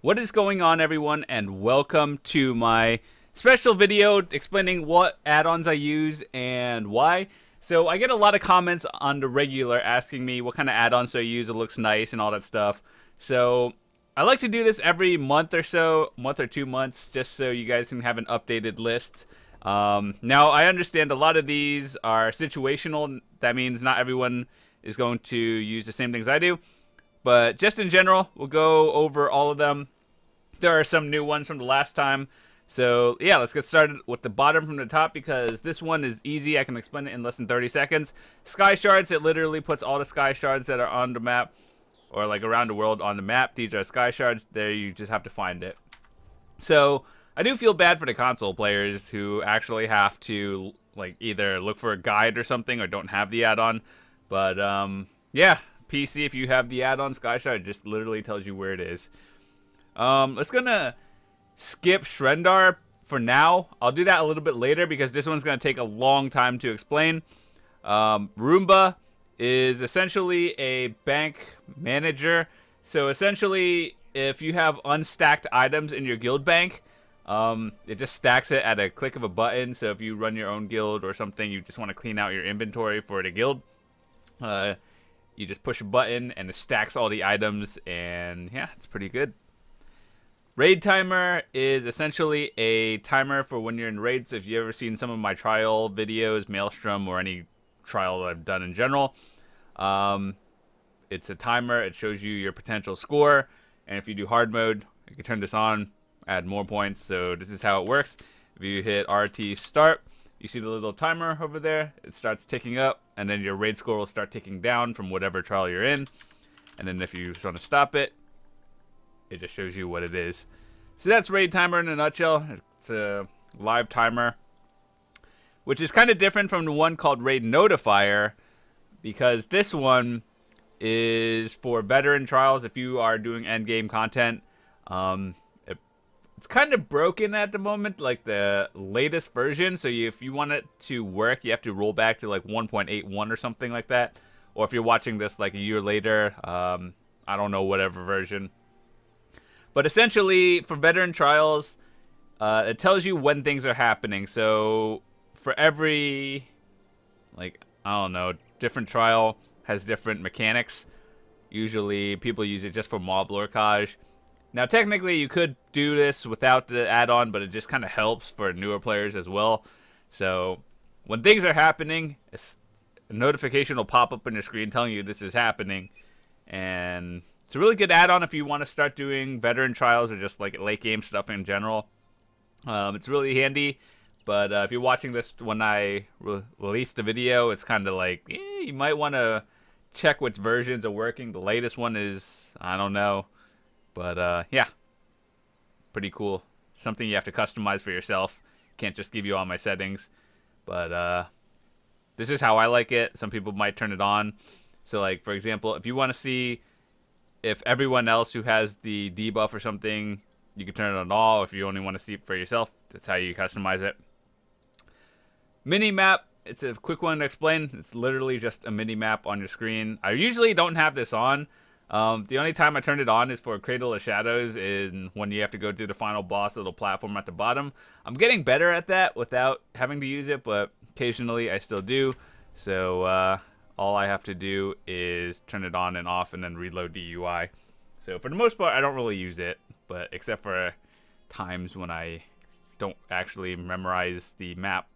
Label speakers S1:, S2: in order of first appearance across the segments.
S1: What is going on, everyone, and welcome to my special video explaining what add-ons I use and why. So I get a lot of comments on the regular asking me what kind of add-ons do I use, it looks nice and all that stuff. So I like to do this every month or so, month or 2 months, just so you guys can have an updated list. Now I understand a lot of these are situational. That means not everyone is going to use the same things I do. But just in general, we'll go over all of them. There are some new ones from the last time. So yeah, let's get started with the bottom from the top because this one is easy. I can explain it in less than 30 seconds. Sky shards, it literally puts all the sky shards that are on the map or like around the world on the map. These are sky shards. There, you just have to find it. So I do feel bad for the console players who actually have to like either look for a guide or something or don't have the add-on. But yeah. PC, if you have the add-on Sky Shard, it just literally tells you where it is. Let's gonna skip Shrendar for now. I'll do that a little bit later because this one's gonna take a long time to explain. Roomba is essentially a bank manager. So essentially, if you have unstacked items in your guild bank, it just stacks it at a click of a button. So if you run your own guild or something, you just want to clean out your inventory for the guild. You just push a button and it stacks all the items, and yeah, it's pretty good. Raid timer is essentially a timer for when you're in raids. So if you've ever seen some of my trial videos, Maelstrom, or any trial that I've done in general, it's a timer. It shows you your potential score, and if you do hard mode, you can turn this on, add more points. So this is how it works. If you hit RT start, you see the little timer over there. It starts ticking up, and then your raid score will start ticking down from whatever trial you're in. And then if you just want to stop it, it just shows you what it is. So that's raid timer in a nutshell. It's a live timer, which is kind of different from the one called raid notifier, because this one is for veteran trials. If you are doing end game content, it's kind of broken at the moment, like the latest version. So if you want it to work, you have to roll back to like 1.81 or something like that. Or if you're watching this like a year later, I don't know, whatever version. But essentially, for veteran trials, it tells you when things are happening. So for every, like, I don't know, different trial has different mechanics. Usually people use it just for mob lurkage. Now, technically, you could do this without the add-on, but it just kind of helps for newer players as well. So, when things are happening, a notification will pop up on your screen telling you this is happening. And it's a really good add-on if you want to start doing veteran trials or just like late game stuff in general. It's really handy, but if you're watching this when I release the video, it's kind of like, you might want to check which versions are working. The latest one is, I don't know. But, yeah, pretty cool. Something you have to customize for yourself. Can't just give you all my settings. But, this is how I like it. Some people might turn it on. So, like, for example, if you want to see if everyone else who has the debuff or something, you can turn it on all. If you only want to see it for yourself, that's how you customize it. Mini-map. It's a quick one to explain. It's literally just a mini-map on your screen. I usually don't have this on. The only time I turn it on is for Cradle of Shadows, and when you have to go do the final boss little platform at the bottom. I'm getting better at that without having to use it, but occasionally I still do. So all I have to do is turn it on and off and then reload the UI. So for the most part, I don't really use it, but except for times when I don't actually memorize the map.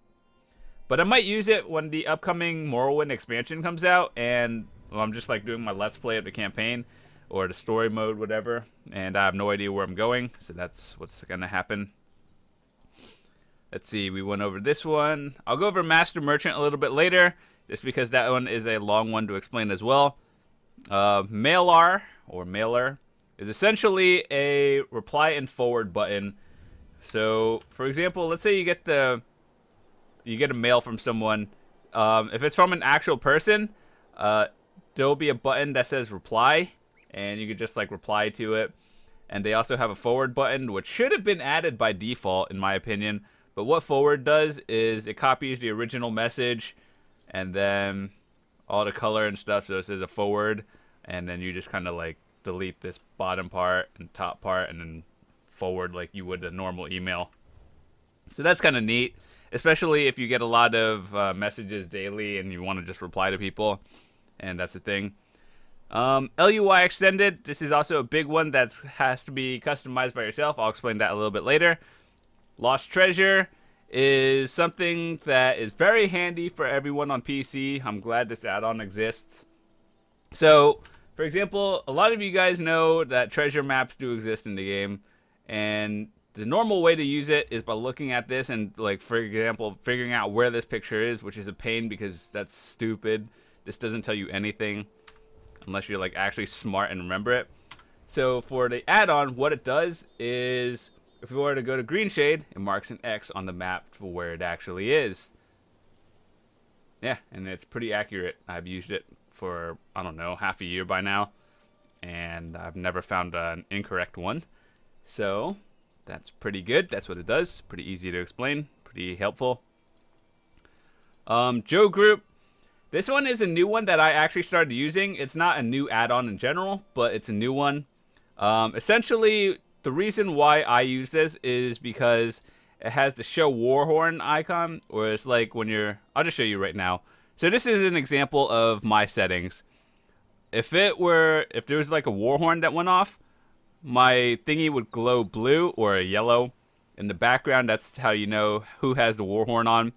S1: But I might use it when the upcoming Morrowind expansion comes out, and I'm just like doing my let's play of the campaign or the story mode, whatever, and I have no idea where I'm going, so that's what's gonna happen. Let's see, we went over this one. I'll go over Master Merchant a little bit later, just because that one is a long one to explain as well. Mailer, or mailer, is essentially a reply and forward button. So, for example, let's say you get a mail from someone. If it's from an actual person, there'll be a button that says reply, and you can just like reply to it. And they also have a forward button, which should have been added by default in my opinion. But what forward does is it copies the original message and then all the color and stuff, so it says a forward, and then you just kind of like delete this bottom part and top part and then forward like you would a normal email. So that's kind of neat, especially if you get a lot of messages daily and you want to just reply to people, and that's the thing. LUI extended, this is also a big one that has to be customized by yourself. I'll explain that a little bit later. Lost treasure is something that is very handy for everyone on PC. I'm glad this add-on exists. So, for example, a lot of you guys know that treasure maps do exist in the game, and the normal way to use it is by looking at this and, like, for example, figuring out where this picture is, which is a pain because that's stupid. This doesn't tell you anything unless you're, like, actually smart and remember it. So for the add-on, what it does is, if we were to go to green shade, it marks an X on the map for where it actually is. Yeah, and it's pretty accurate. I've used it for, I don't know, half a year by now, and I've never found an incorrect one. So that's pretty good. That's what it does. Pretty easy to explain. Pretty helpful. Joe Group. This one is a new one that I actually started using. It's not a new add-on in general, but it's a new one. Essentially, the reason why I use this is because it has the show Warhorn icon, or it's like when you're... I'll just show you right now. So this is an example of my settings. If there was like a Warhorn that went off, my thingy would glow blue or a yellow in the background. That's how you know who has the Warhorn on.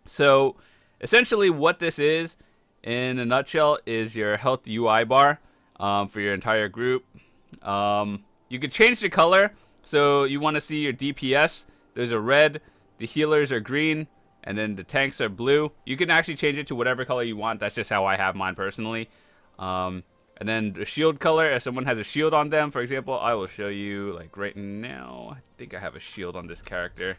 S1: So essentially what this is, in a nutshell, is your health UI bar for your entire group. You can change the color. So you want to see your DPS. Those are red. The healers are green. And then the tanks are blue. You can actually change it to whatever color you want. That's just how I have mine personally. And then the shield color, if someone has a shield on them, for example, I will show you, like right now. I think I have a shield on this character.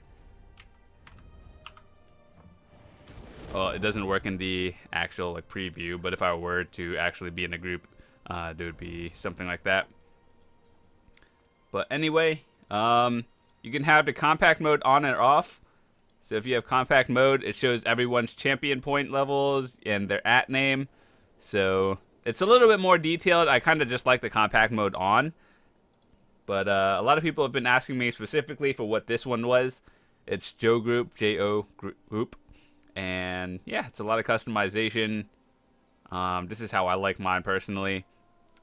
S1: Well, it doesn't work in the actual like preview, but if I were to actually be in a group, there would be something like that. But anyway, you can have the compact mode on and off. So if you have compact mode, it shows everyone's champion point levels and their @ name. So it's a little bit more detailed. I kind of just like the compact mode on. But a lot of people have been asking me specifically for what this one was. It's Joe Group, J-O Group. And yeah, it's a lot of customization. This is how I like mine personally.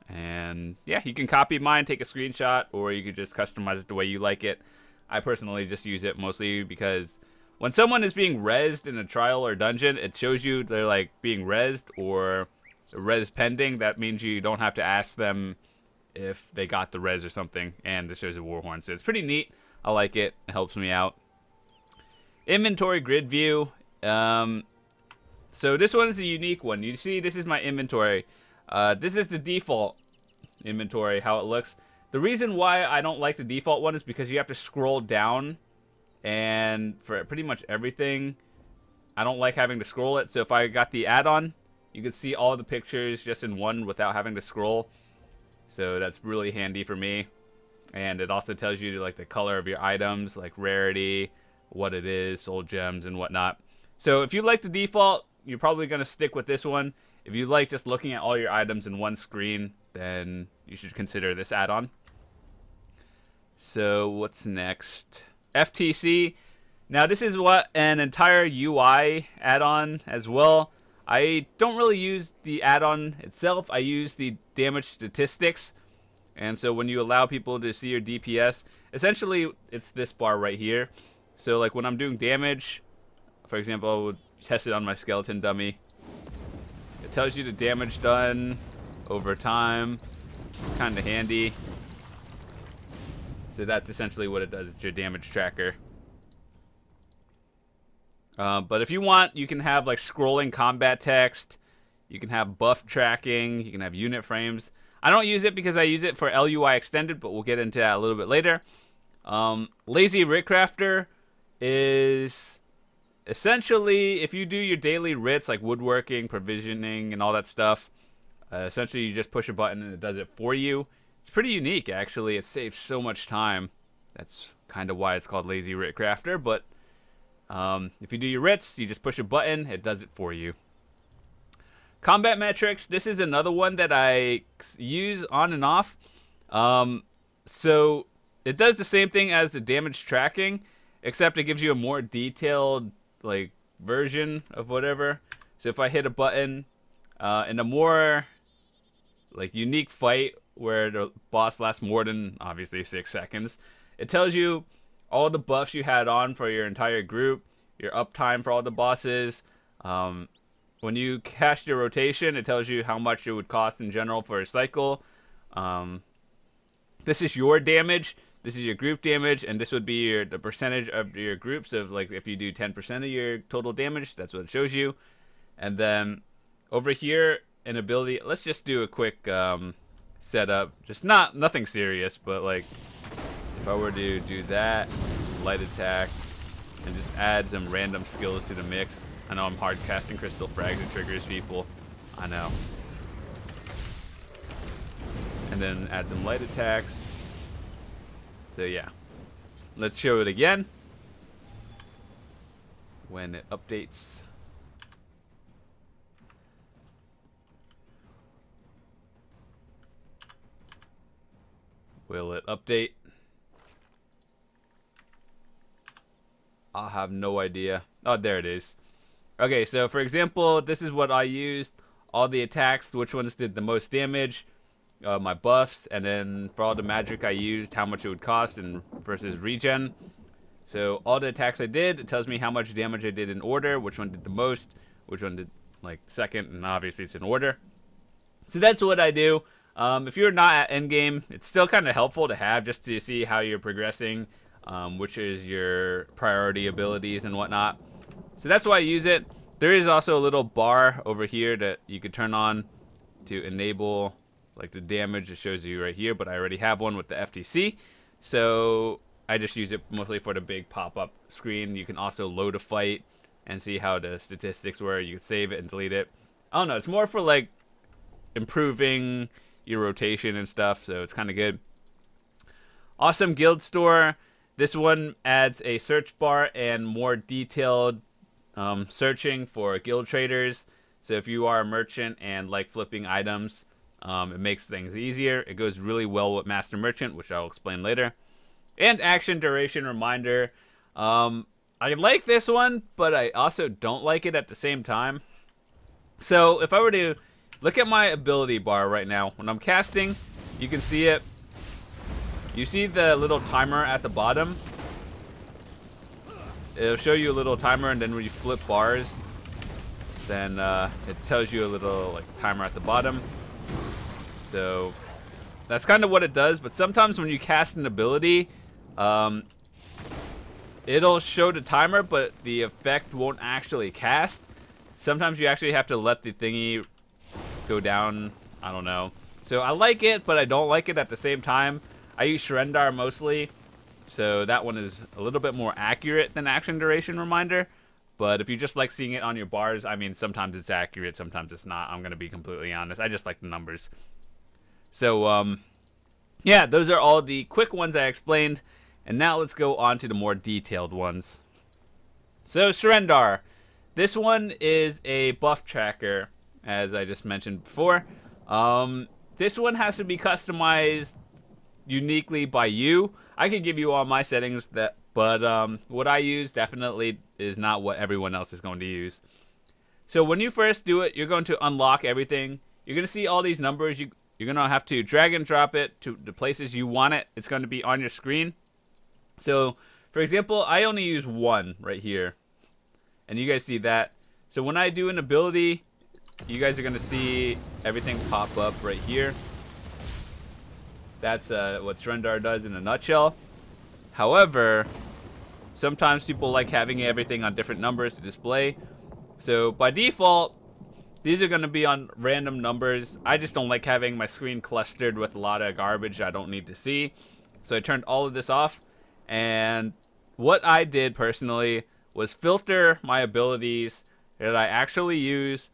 S1: And yeah, you can copy mine, take a screenshot, or you could just customize it the way you like it. I personally just use it mostly because when someone is being rezzed in a trial or dungeon, it shows you they're like being rezzed or res pending. That means you don't have to ask them if they got the res or something, and it shows a Warhorn. So it's pretty neat. I like it. It helps me out. Inventory grid view. So this one is a unique one. You see, this is my inventory. This is the default inventory, how it looks. The reason why I don't like the default one is because you have to scroll down, and for pretty much everything, I don't like having to scroll it. So if I got the add-on, you can see all the pictures just in one without having to scroll. So that's really handy for me. And it also tells you like the color of your items, like rarity, what it is, soul gems, and whatnot. So if you like the default, you're probably going to stick with this one. If you like just looking at all your items in one screen, then you should consider this add-on. So what's next? FTC. Now this is what an entire UI add-on as well. I don't really use the add-on itself. I use the damage statistics. And so when you allow people to see your DPS, essentially it's this bar right here. So like when I'm doing damage, for example, I would test it on my skeleton dummy. It tells you the damage done over time. It's kind of handy. So that's essentially what it does. It's your damage tracker. But if you want, you can have like scrolling combat text. You can have buff tracking. You can have unit frames. I don't use it because I use it for LUI extended, but we'll get into that a little bit later. Lazy Writ Crafter is essentially, if you do your daily writs like woodworking, provisioning, and all that stuff, essentially you just push a button and it does it for you. It's pretty unique, actually. It saves so much time. That's kind of why it's called Lazy Writ Crafter. But if you do your writs, you just push a button, it does it for you. Combat metrics. This is another one that I use on and off. So it does the same thing as the damage tracking, except it gives you a more detailed like version of whatever. So if I hit a button in a more like unique fight where the boss lasts more than obviously 6 seconds, it tells you all the buffs you had on for your entire group, your uptime for all the bosses. When you cast your rotation, it tells you how much it would cost in general for a cycle. This is your damage. This is your group damage, and this would be the percentage of your group. So, like, if you do 10% of your total damage, that's what it shows you. And then over here, in ability, let's just do a quick setup. Just nothing serious, but like, if I were to do that, light attack, and just add some random skills to the mix. I know I'm hard casting crystal frags and triggers people. I know. And then add some light attacks. So yeah. Let's show it again. When it updates. Will it update? I have no idea. Oh, there it is. Okay, so for example, this is what I used. All the attacks, which ones did the most damage, my buffs, and then for all the magic I used, how much it would cost and versus regen. So all the attacks I did, it tells me how much damage I did in order, which one did the most, which one did like second, and obviously it's in order. So that's what I do. If you're not at endgame, it's still kind of helpful to have just to see how you're progressing, which is your priority abilities and whatnot. So that's why I use it. There is also a little bar over here that you could turn on to enable like the damage. It shows you right here, but I already have one with the FTC. So I just use it mostly for the big pop-up screen. You can also load a fight and see how the statistics were. You can save it and delete it. I don't know. It's more for like improving your rotation and stuff, so it's kind of good. Awesome guild store. This one adds a search bar and more detailed searching for guild traders. So if you are a merchant and like flipping items, it makes things easier. It goes really well with Master Merchant, which I'll explain later. And action duration reminder. I like this one, but I also don't like it at the same time. So if I were to look at my ability bar right now, when I'm casting, you can see it. You see the little timer at the bottom? It'll show you a little timer, and then when you flip bars, then it tells you a little like timer at the bottom. So that's kind of what it does. But sometimes when you cast an ability, it'll show the timer, but the effect won't actually cast. Sometimes you actually have to let the thingy go down. I don't know. So I like it, but I don't like it at the same time. I use Shrendar mostly, so that one is a little bit more accurate than action duration reminder. But if you just like seeing it on your bars, I mean, sometimes it's accurate, sometimes it's not. I'm going to be completely honest. I just like the numbers. So, yeah, those are all the quick ones I explained. And now let's go on to the more detailed ones. So, Shrendar. This one is a buff tracker, as I just mentioned before. This one has to be customized uniquely by you. I can give you all my settings, but what I use definitely is not what everyone else is going to use. So when you first do it, you're going to unlock everything. You're going to see all these numbers. You're going to have to drag and drop it to the places you want it. It's going to be on your screen. So, for example, I only use 1 right here. And you guys see that. So when I do an ability, you guys are going to see everything pop up right here. That's what Shrendar does in a nutshell. However, sometimes people like having everything on different numbers to display. So by default, these are going to be on random numbers. I just don't like having my screen clustered with a lot of garbage I don't need to see. So I turned all of this off. And what I did personally was filter my abilities that I actually use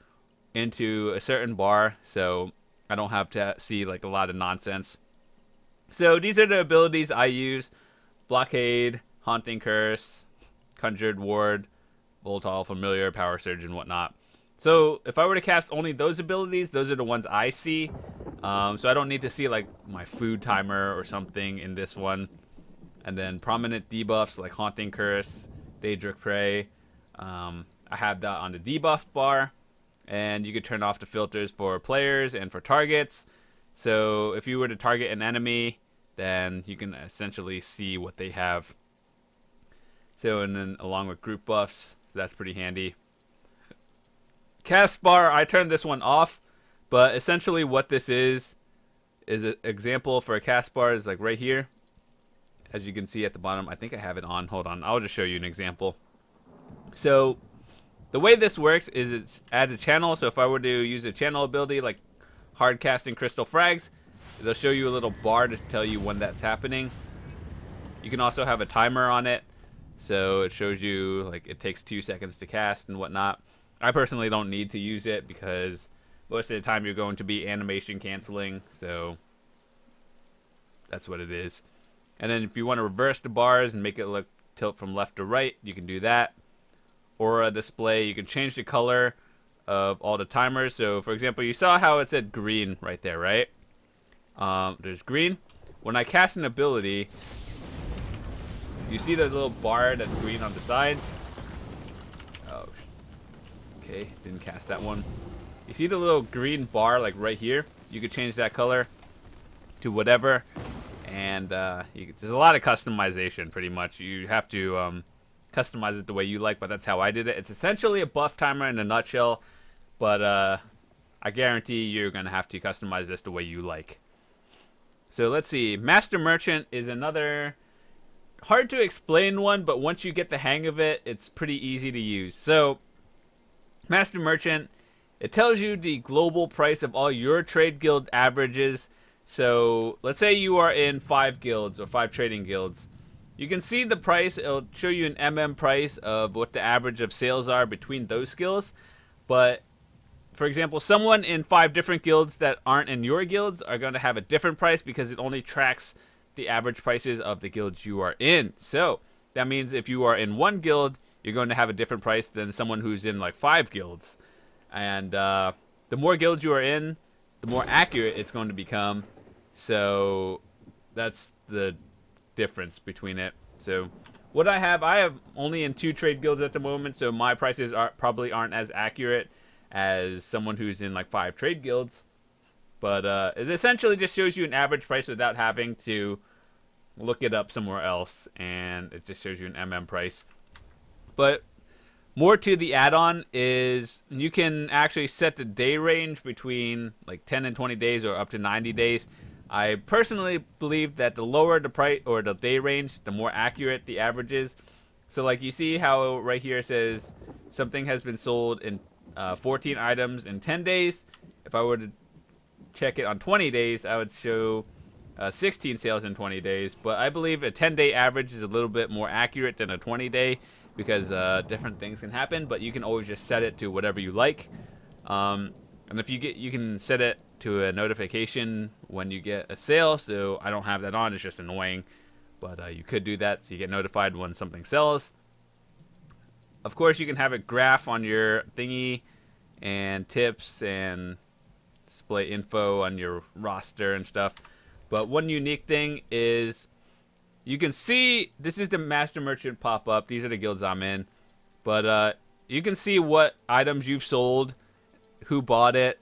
S1: into a certain bar, so I don't have to see like a lot of nonsense. So these are the abilities I use: Blockade, Haunting Curse, Conjured Ward, Volatile Familiar, Power Surge, and whatnot. So if I were to cast only those abilities, those are the ones I see. So I don't need to see like my food timer or something in this one. And then prominent debuffs like Haunting Curse, Daedric Prey. I have that on the debuff bar. And you could turn off the filters for players and for targets. So if you were to target an enemy, then you can essentially see what they have. So, and then along with group buffs, so that's pretty handy. Cast bar, I turned this one off, but essentially what this is an example for a cast bar is like right here. As you can see at the bottom, I think I have it on. Hold on, I'll just show you an example. So the way this works is it adds a channel. So if I were to use a channel ability like hard casting crystal frags, it'll show you a little bar to tell you when that's happening. You can also have a timer on it. So it shows you like it takes 2 seconds to cast and whatnot. I personally don't need to use it because most of the time you're going to be animation canceling. So that's what it is. And then if you want to reverse the bars and make it look tilt from left to right, you can do that. Aura display, you can change the color of all the timers. So for example, you saw how it said green right there, right? There's green. When I cast an ability, you see the little bar that's green on the side. Oh, okay, didn't cast that one. You see the little green bar like right here? You could change that color to whatever. And there's a lot of customization pretty much. You have to customize it the way you like, but that's how I did it. It's essentially a buff timer in a nutshell, but I guarantee you're going to have to customize this the way you like. So let's see. Master Merchant is another hard to explain one, but once you get the hang of it, it's pretty easy to use. So Master Merchant, it tells you the global price of all your trade guild averages. So let's say you are in 5 guilds or 5 trading guilds. You can see the price. It'll show you an MM price of what the average of sales are between those guilds. But for example, someone in 5 different guilds that aren't in your guilds are going to have a different price because it only tracks the average prices of the guilds you are in. So that means if you are in one guild, you're going to have a different price than someone who's in like 5 guilds. And the more guilds you are in, the more accurate it's going to become. So that's the difference between it. So what I have only in 2 trade guilds at the moment, so my prices probably aren't as accurate as someone who's in like 5 trade guilds. But it essentially just shows you an average price without having to look it up somewhere else, and it just shows you an MM price. But more to the add-on is you can actually set the day range between like 10 and 20 days or up to 90 days. I personally believe that the lower the price or the day range, the more accurate the average is. So like you see how right here it says something has been sold in 14 items in 10 days. If I were to check it on 20 days, I would show 16 sales in 20 days. But I believe a 10-day average is a little bit more accurate than a 20-day because different things can happen. But you can always just set it to whatever you like. And if you can set it to a notification when you get a sale. So I don't have that on. It's just annoying. But you could do that so you get notified when something sells. Of course, you can have a graph on your thingy and tips and display info on your roster and stuff. But one unique thing is you can see this is the Master Merchant pop-up. These are the guilds I'm in. But you can see what items you've sold, who bought it,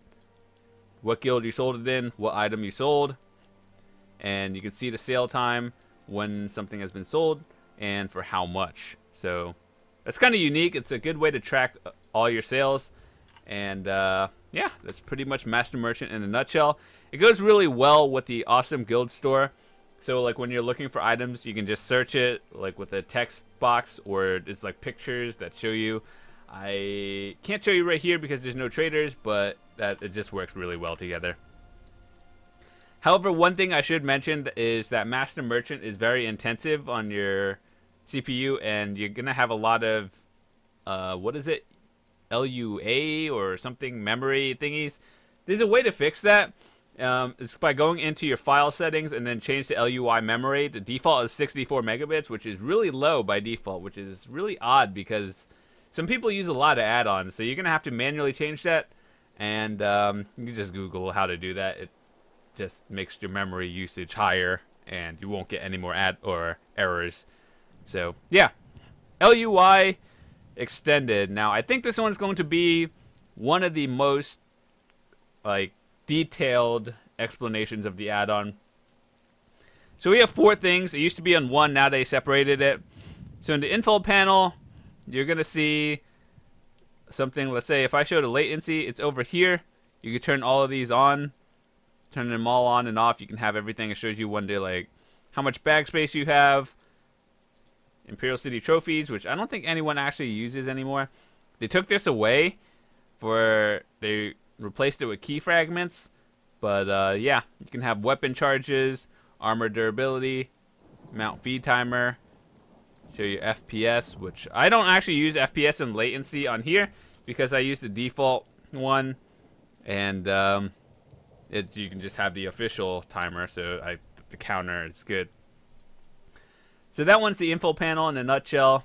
S1: what guild you sold it in, what item you sold. And you can see the sale time when something has been sold and for how much. So that's kind of unique. It's a good way to track all your sales. And yeah, that's pretty much Master Merchant in a nutshell. It goes really well with the Awesome Guild Store. So like when you're looking for items, you can just search it like with a text box, or it's like pictures that show you. I can't show you right here because there's no traders, but it just works really well together. However, one thing I should mention is that Master Merchant is very intensive on your CPU, and you're going to have a lot of, what is it, LUA or something, memory thingies. There's a way to fix that. It's by going into your file settings and then change to LUI memory. The default is 64 megabits, which is really low by default, which is really odd because some people use a lot of add-ons, so you're gonna have to manually change that, and you can just Google how to do that. It just makes your memory usage higher, and you won't get any more errors. So yeah, LUI extended. Now I think this one's going to be one of the most like detailed explanations of the add-on. So we have 4 things. It used to be on 1, now they separated it. So in the info panel, you're gonna see something. Let's say if I show the latency, it's over here. You can turn all of these on, turn them all on and off. You can have everything. It shows you one day like how much bag space you have. Imperial City trophies, which I don't think anyone actually uses anymore. They took this away they replaced it with key fragments. But yeah, you can have weapon charges, armor durability, mount feed timer, show you FPS, which I don't actually use FPS and latency on here because I use the default one, and you can just have the official timer, so the counter is good. So that one's the info panel in a nutshell.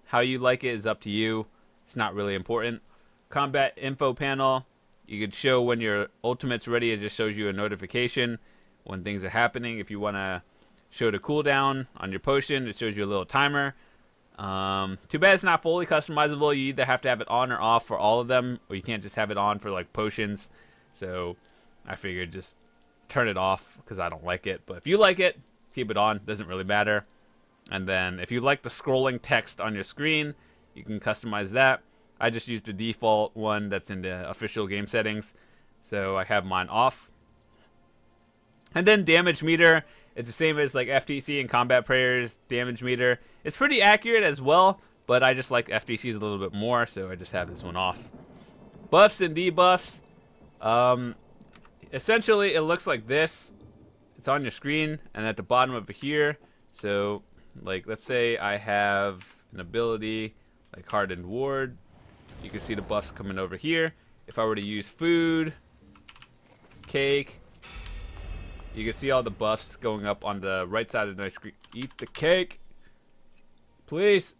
S1: How you like it is up to you. It's not really important. Combat info panel. You could show when your ultimate's ready. It just shows you a notification when things are happening. If you want to show the cooldown on your potion, it shows you a little timer. Too bad it's not fully customizable. You either have to have it on or off for all of them, or you can't just have it on for like potions. So I figured just turn it off because I don't like it. But if you like it, keep it on. Doesn't really matter. And then if you like the scrolling text on your screen, you can customize that. I just used the default one that's in the official game settings, so I have mine off. And then damage meter, it's the same as like FTC and combat prayers damage meter. It's pretty accurate as well, but I just like FTC's a little bit more, so I just have this one off. Buffs and debuffs. Essentially, it looks like this. It's on your screen, and at the bottom over here. So, like, let's say I have an ability like Hardened Ward. You can see the buffs coming over here. If I were to use food, cake, you can see all the buffs going up on the right side of the screen. Eat the cake, please.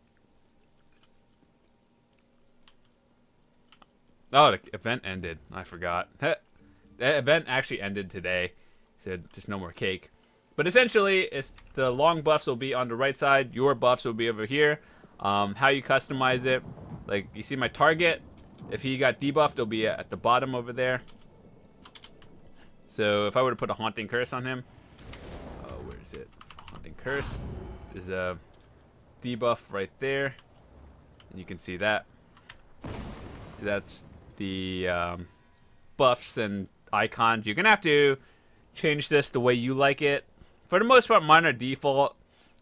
S1: Oh, the event ended. I forgot. The event actually ended today, so just no more cake. But essentially, it's the long buffs will be on the right side. Your buffs will be over here. How you customize it. Like, you see my target, if he got debuffed, it'll be at the bottom over there. So if I were to put a Haunting Curse on him, where is it? Haunting Curse. There's a debuff right there, and you can see that. So that's the buffs and icons. You're gonna have to change this the way you like it. For the most part, mine are default,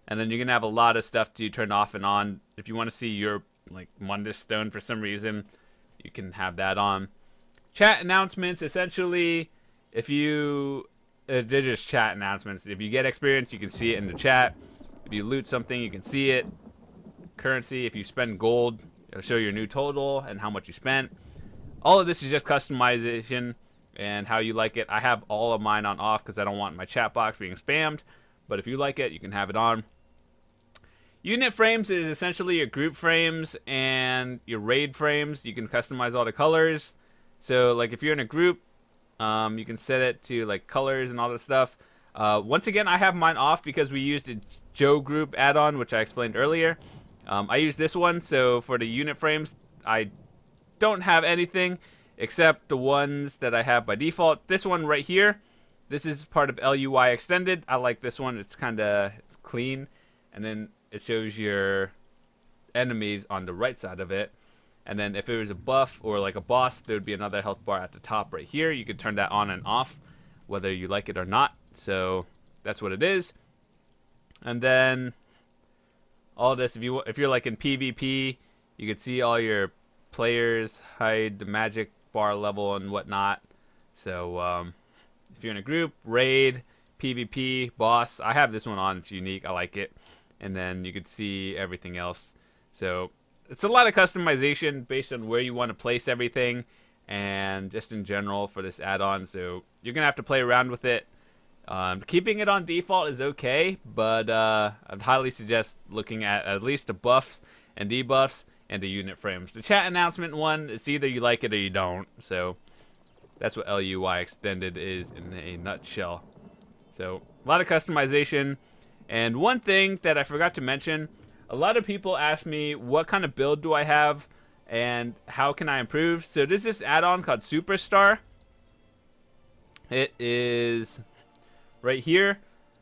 S1: and then you're gonna have a lot of stuff to turn off and on. If you want to see your like Mundus Stone for some reason, you can have that on. Chat announcements, essentially, if you they're just chat announcements. If you get experience, you can see it in the chat. If you loot something, you can see it. Currency, if you spend gold, it'll show your new total and how much you spent. All of this is just customization and how you like it. I have all of mine on off because I don't want my chat box being spammed, but if you like it, you can have it on. Unit frames is essentially your group frames and your raid frames. You can customize all the colors. So like if you're in a group, you can set it to like colors and all that stuff. Once again, I have mine off because we used the Joe group add-on, which I explained earlier. I use this one, so for the unit frames, I don't have anything except the ones that I have by default. This one right here, this is part of LUI Extended. I like this one. It's clean, and then it shows your enemies on the right side of it. And then if it was a buff or like a boss, there would be another health bar at the top right here. You could turn that on and off, whether you like it or not. So that's what it is. And then all this, if you're like in PvP, you can see all your players, hide the magic bar level and whatnot. So if you're in a group, raid, PvP, boss, I have this one on. It's unique. I like it. And then you can see everything else. So it's a lot of customization based on where you want to place everything and just in general for this add-on. So you're going to have to play around with it. Keeping it on default is okay, but I'd highly suggest looking at least the buffs and debuffs and the unit frames. The chat announcement one, it's either you like it or you don't. So that's what LUI extended is in a nutshell. So a lot of customization. And one thing that I forgot to mention, a lot of people ask me what kind of build do I have and how can I improve. So there's this add-on called Superstar. It is right here.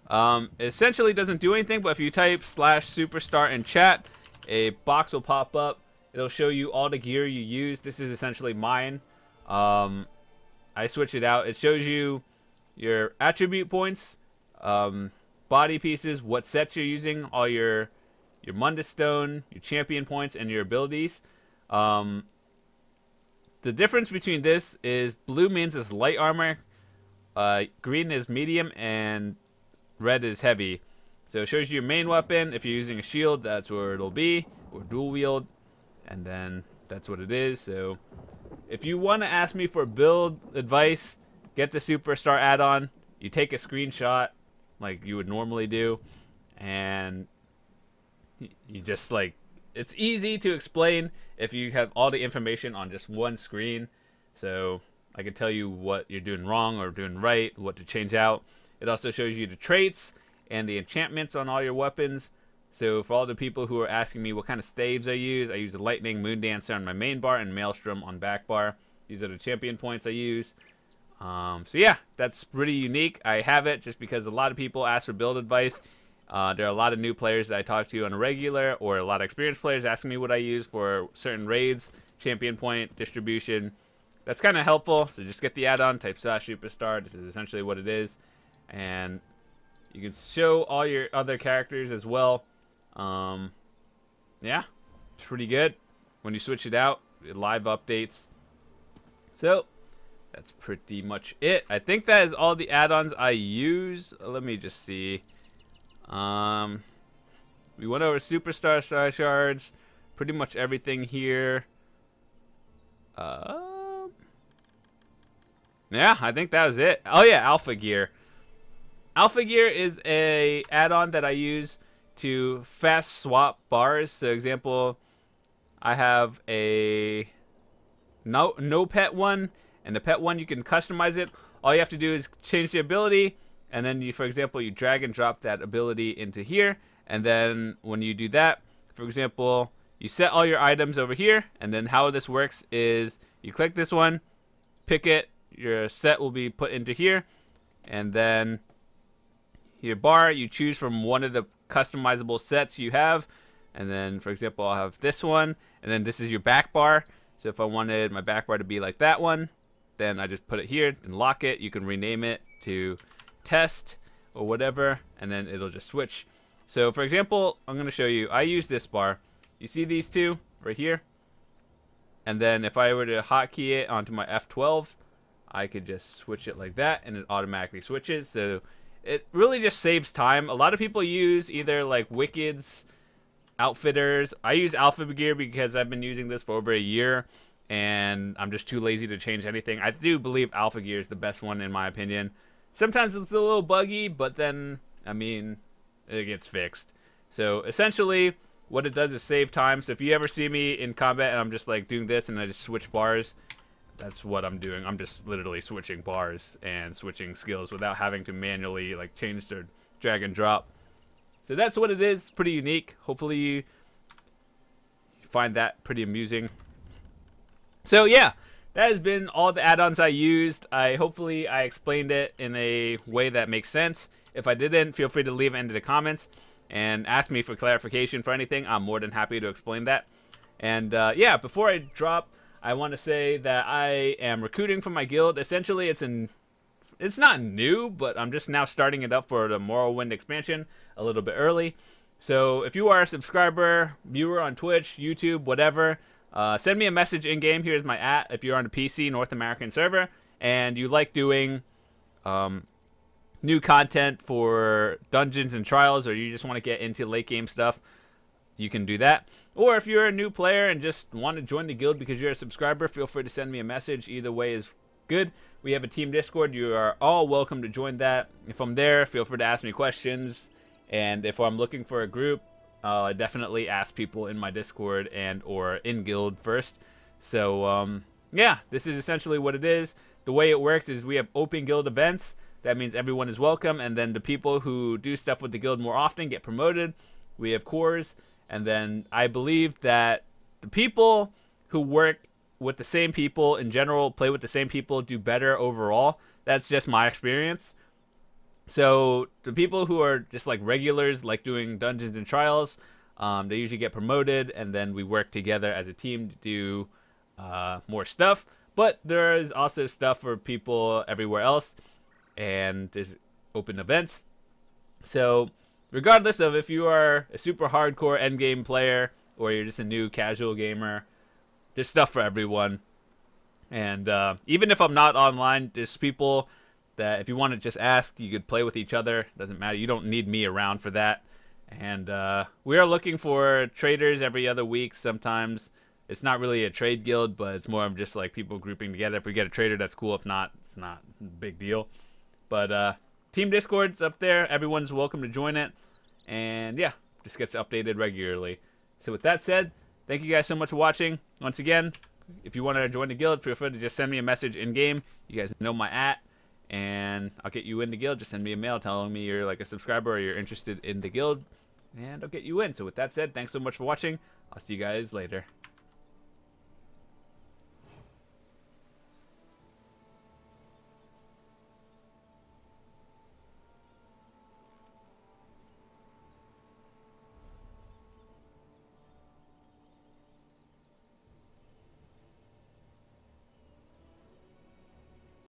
S1: It essentially doesn't do anything, but if you type /superstar in chat, a box will pop up. It'll show you all the gear you use. This is essentially mine. I switch it out. It shows you your attribute points, body pieces, what sets you're using, all your Mundus Stone, your champion points, and your abilities. The difference between this is blue means it's light armor, green is medium, and red is heavy. So it shows you your main weapon. If you're using a shield, that's where it'll be, or dual wield, and then that's what it is. So if you want to ask me for build advice, get the Superstar add-on. You take a screenshot like you would normally do, and you just like, it's easy to explain if you have all the information on just one screen. So I can tell you what you're doing wrong or doing right, what to change out. It also shows you the traits and the enchantments on all your weapons. So for all the people who are asking me what kind of staves I use the Lightning, Moon Dancer on my main bar and Maelstrom on back bar. These are the champion points I use. So yeah, that's pretty unique. I have it just because a lot of people ask for build advice. There are a lot of new players that I talk to on a regular, or a lot of experienced players asking me what I use for certain raids, champion point, distribution. That's kind of helpful. So just get the add-on, type /superstar. This is essentially what it is. And you can show all your other characters as well. Yeah, it's pretty good. When you switch it out, it live updates. So that's pretty much it. I think that is all the add-ons I use. Let me just see. We went over Superstar Star Shards, pretty much everything here. Yeah, I think that was it. Oh yeah, Alpha Gear. Alpha Gear is a add-on that I use to fast swap bars. So example, I have a no pet one, and the pet one you can customize it. All you have to do is change the ability, and then you, for example, you drag and drop that ability into here, and then when you do that, for example, you set all your items over here, and then how this works is you click this one, pick it, your set will be put into here, and then your bar, you choose from one of the customizable sets you have, and then for example I'll have this one, and then this is your back bar. So if I wanted my back bar to be like that one, then I just put it here and lock it. You can rename it to test or whatever, and then it'll just switch. So for example, I'm going to show you, I use this bar. You see these two right here? And then if I were to hotkey it onto my F12, I could just switch it like that, and it automatically switches. So it really just saves time. A lot of people use either like Wicked's, Outfitters. I use Alpha Gear because I've been using this for over a year, and I'm just too lazy to change anything. I do believe Alpha Gear is the best one in my opinion. Sometimes it's a little buggy, but then, I mean, it gets fixed. So essentially, what it does is save time. So if you ever see me in combat and I'm just like doing this and I just switch bars, that's what I'm doing. I'm just literally switching bars and switching skills without having to manually like change their drag and drop. So that's what it is. Pretty unique. Hopefully you find that pretty amusing. So yeah, that has been all the add-ons I used. Hopefully I explained it in a way that makes sense. If I didn't, feel free to leave it into the comments and ask me for clarification for anything. I'm more than happy to explain that. And yeah, before I drop, I want to say that I am recruiting for my guild. Essentially, it's not new, but I'm just now starting it up for the Morrowind expansion a little bit early. So if you are a subscriber, viewer on Twitch, YouTube, whatever, send me a message in-game. Here's my @ if you're on the PC North American server and you like doing new content for dungeons and trials, or you just want to get into late game stuff, you can do that. Or if you're a new player and just want to join the guild because you're a subscriber, feel free to send me a message. Either way is good. We have a team Discord. You are all welcome to join that. If I'm there, feel free to ask me questions. And if I'm looking for a group, I definitely ask people in my Discord and or in guild first. So yeah, this is essentially what it is. The way it works is we have open guild events. That means everyone is welcome, and then the people who do stuff with the guild more often get promoted. We have cores, and then I believe that the people who work with the same people in general, play with the same people, do better overall. That's just my experience. So the people who are just like regulars, like doing dungeons and trials, they usually get promoted, and then we work together as a team to do more stuff. But there is also stuff for people everywhere else, and there's open events. So regardless of if you are a super hardcore endgame player or you're just a new casual gamer, there's stuff for everyone. And even if I'm not online, there's people that if you want to just ask, you could play with each other. Doesn't matter. You don't need me around for that. And we are looking for traders every other week sometimes. It's not really a trade guild, but it's more of just like people grouping together. If we get a trader, that's cool. If not, it's not a big deal. But Team Discord's up there. Everyone's welcome to join it. And yeah, just gets updated regularly. So with that said, thank you guys so much for watching. Once again, if you want to join the guild, feel free to just send me a message in-game. You guys know my @ and I'll get you in the guild. Just send me a mail telling me you're like a subscriber or you're interested in the guild, and I'll get you in. So with that said, thanks so much for watching. I'll see you guys later.